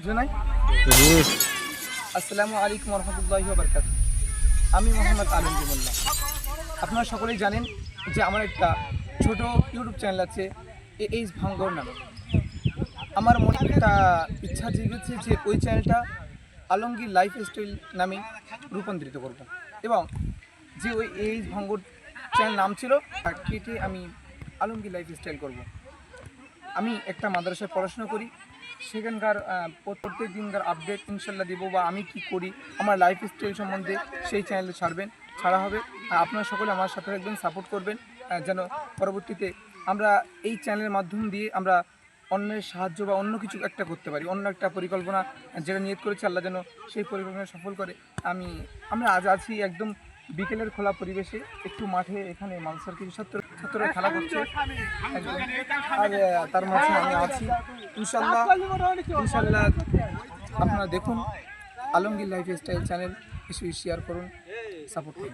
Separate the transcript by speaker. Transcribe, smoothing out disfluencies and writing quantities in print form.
Speaker 1: জানাই। আসসালামু আলাইকুম রহমতুল্লাহি ওয়া বারাকাতুহু। আমি মোহাম্মদ আলমগীর মোল্লা। আপনারা সকলেই জানেন যে আমার একটা ছোট ইউটিউব চ্যানেল আছে এইচ ভাঙ্গর নামে। আমার মনে একটা ইচ্ছা জেগেছে যে ওই চ্যানেলটা আলমগীর লাইফস্টাইল নামে রূপান্তরিত করব এবং যে ওই এইচ ভাঙ্গর চ্যানেল নাম ছিল কেটে আমি আলমগীর লাইফস্টাইল করব। আমি একটা মাদ্রাসায় পড়াশোনা করি, সেখানকার প্রত্যেক দিনকার আপডেট ইনশাল্লাহ দেবো, বা আমি কি করি আমার লাইফস্টাইল সম্বন্ধে সেই চ্যানেলে ছাড়া হবে। আপনারা সকলে আমার সাথে থাকবেন, সাপোর্ট করবেন, যেন পরবর্তীতে আমরা এই চ্যানেলের মাধ্যম দিয়ে আমরা অন্যের সাহায্য বা অন্য কিছু একটা করতে পারি, অন্য একটা পরিকল্পনা যেটা নিয়ত করেছে আল্লাহ যেন সেই পরিকল্পনা সফল করে। আমরা আজ আছি একদম বিকেলের খোলা পরিবেশে, একটু মাঠে, এখানে মাদ্রাসার কিছু ছাত্ররা খেলা করছে আর তার মাঝে আমি আছি। ইনশাল্লাহ আপনারা দেখুন আলমগীর লাইফস্টাইল চ্যানেল, কিছু শেয়ার করুন, সাপোর্ট করুন।